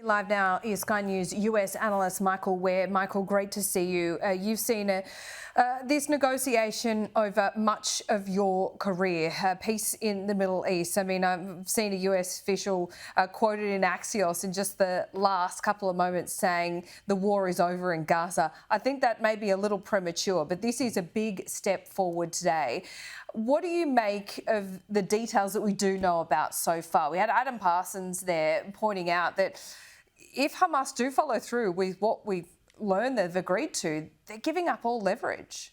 Live now is Sky News US Analyst Michael Ware. Michael, great to see you. You've seen this negotiation over much of your career, peace in the Middle East. I mean, I've seen a US official quoted in Axios in just the last couple of moments saying the war is over in Gaza. I think that may be a little premature, but this is a big step forward today. What do you make of the details that we do know about so far? We had Adam Parsons there pointing out that if Hamas do follow through with what we've learned they've agreed to, they're giving up all leverage.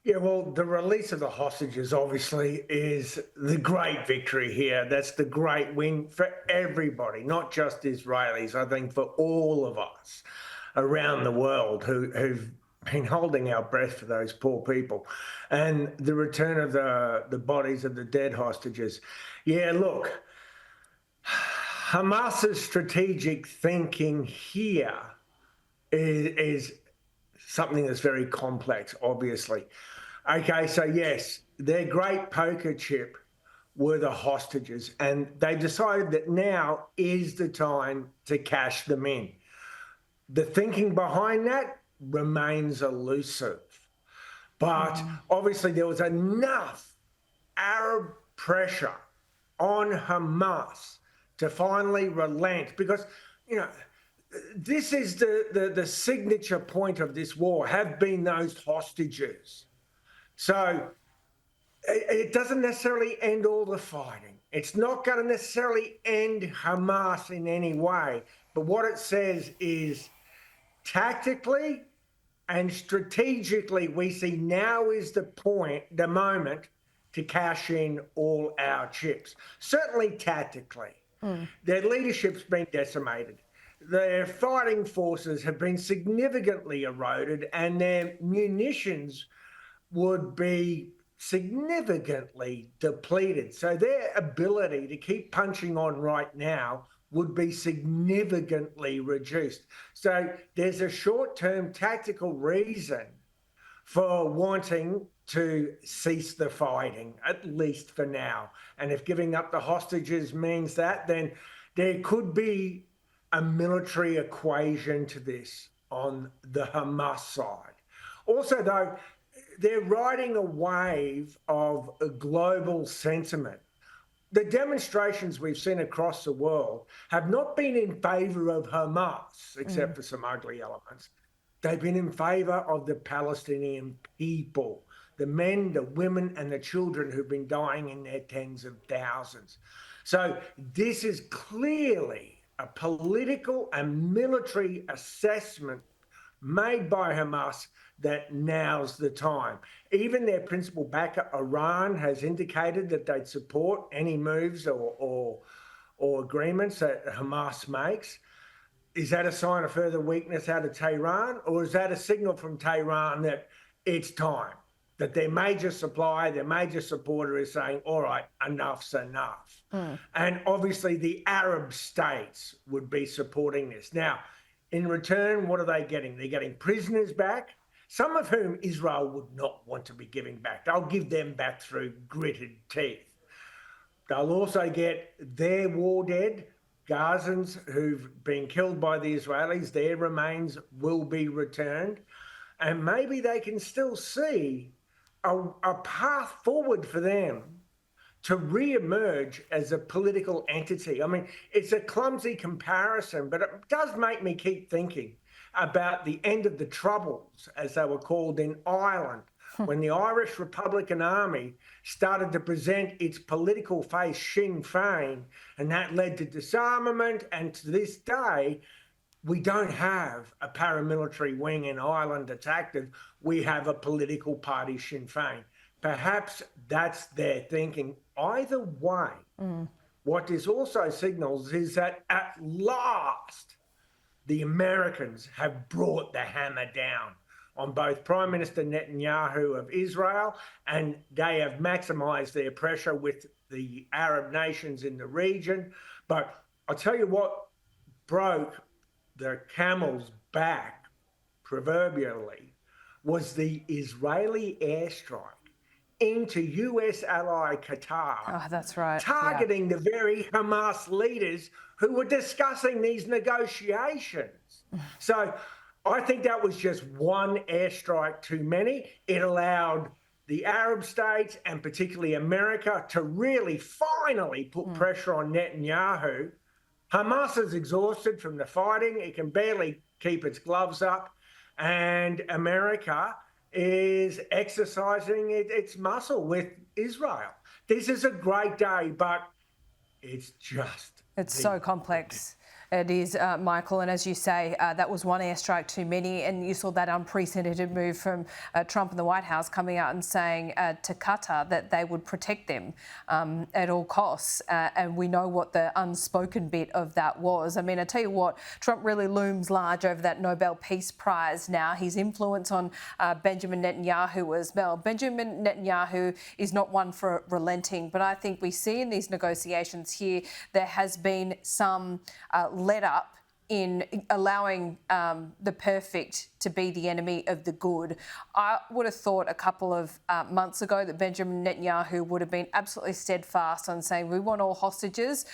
Yeah, well, the release of the hostages obviously is the great victory here. That's the great win for everybody, not just Israelis, I think for all of us around the world who've been holding our breath for those poor people. And the return of the bodies of the dead hostages. Yeah, look, Hamas's strategic thinking here is something that's very complex, obviously. Okay, so yes, their great poker chip were the hostages, and they decided that now is the time to cash them in. The thinking behind that remains elusive. But obviously there was enough Arab pressure on Hamas to finally relent, because, you know, this is the signature point of this war, have been those hostages. So it doesn't necessarily end all the fighting. It's not going to necessarily end Hamas in any way. But what it says is tactically and strategically, we see now is the moment to cash in all our chips. Certainly tactically. Their leadership's been decimated. Their fighting forces have been significantly eroded, and their munitions would be significantly depleted. So their ability to keep punching on right now would be significantly reduced. So there's a short-term tactical reason for wanting to cease the fighting, at least for now. And if giving up the hostages means that, then there could be a military equation to this on the Hamas side. Also, though, they're riding a wave of a global sentiment. The demonstrations we've seen across the world have not been in favour of Hamas, except for some ugly elements. They've been in favour of the Palestinian people, the men, the women, and the children who've been dying in their tens of thousands. So this is clearly a political and military assessment made by Hamas that now's the time. Even their principal backer, Iran, has indicated that they'd support any moves or agreements that Hamas makes. Is that a sign of further weakness out of Tehran, or is that a signal from Tehran that it's time, that their major supplier, their major supporter is saying, all right, enough's enough? And obviously the Arab states would be supporting this. Now, in return, what are they getting? They're getting prisoners back, some of whom Israel would not want to be giving back. They'll give them back through gritted teeth. They'll also get their war dead, Gazans who've been killed by the Israelis, their remains will be returned. And maybe they can still see a path forward for them to re-emerge as a political entity. I mean, it's a clumsy comparison, but it does make me keep thinking about the end of the Troubles, as they were called in Ireland, when the Irish Republican Army started to present its political face, Sinn Féin, and that led to disarmament. And to this day, we don't have a paramilitary wing in Ireland that's active. We have a political party, Sinn Féin. Perhaps that's their thinking. Either way, what this also signals is that at last, the Americans have brought the hammer down on both Prime Minister Netanyahu of Israel, and they have maximized their pressure with the Arab nations in the region. But I'll tell you what broke the camel's back, proverbially, was the Israeli airstrike into US ally Qatar, Oh, that's right. targeting the very Hamas leaders who were discussing these negotiations. So I think that was just one airstrike too many. It allowed the Arab states and particularly America to really finally put pressure on Netanyahu. Hamas is exhausted from the fighting. It can barely keep its gloves up. And America is exercising its muscle with Israel. This is a great day, but it's just... It's so complex. It is, Michael, and as you say, that was one airstrike too many, and you saw that unprecedented move from Trump and the White House coming out and saying to Qatar that they would protect them at all costs, and we know what the unspoken bit of that was. I mean, I tell you what, Trump really looms large over that Nobel Peace Prize now. His influence on Benjamin Netanyahu as well. Benjamin Netanyahu is not one for relenting, but I think we see in these negotiations here there has been some let up in allowing the perfect to be the enemy of the good. I would have thought a couple of months ago that Benjamin Netanyahu would have been absolutely steadfast on saying we want all hostages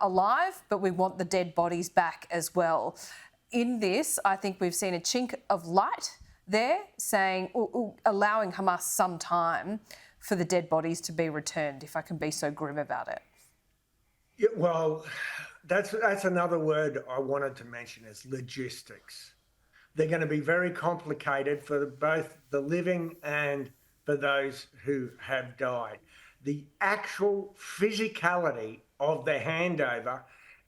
alive, but we want the dead bodies back as well. In this, I think we've seen a chink of light there, saying allowing Hamas some time for the dead bodies to be returned, if I can be so grim about it. Yeah, well, that's another word I wanted to mention is logistics. They're going to be very complicated for both the living and for those who have died. The actual physicality of the handover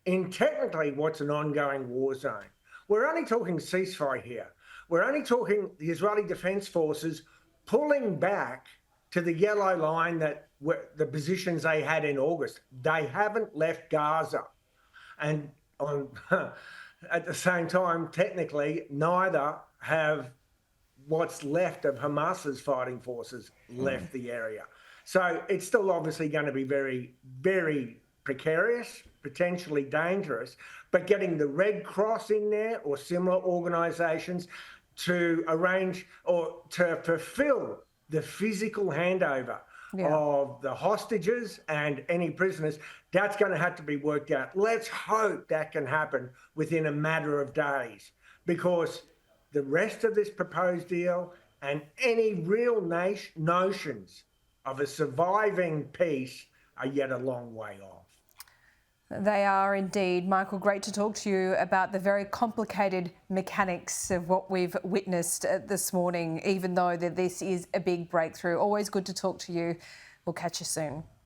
in technically what's an ongoing war zone. We're only talking ceasefire here. We're only talking the Israeli Defense Forces pulling back to the yellow line that were the positions they had in August. They haven't left Gaza. And at the same time, technically, neither have what's left of Hamas's fighting forces left the area. So it's still obviously going to be very, very precarious, potentially dangerous, but getting the Red Cross in there or similar organisations to arrange or to fulfil the physical handover of the hostages and any prisoners, that's going to have to be worked out. Let's hope that can happen within a matter of days, because the rest of this proposed deal and any real notions of a surviving peace are yet a long way off. They are indeed. Michael, great to talk to you about the very complicated mechanics of what we've witnessed this morning, even though this is a big breakthrough. Always good to talk to you. We'll catch you soon.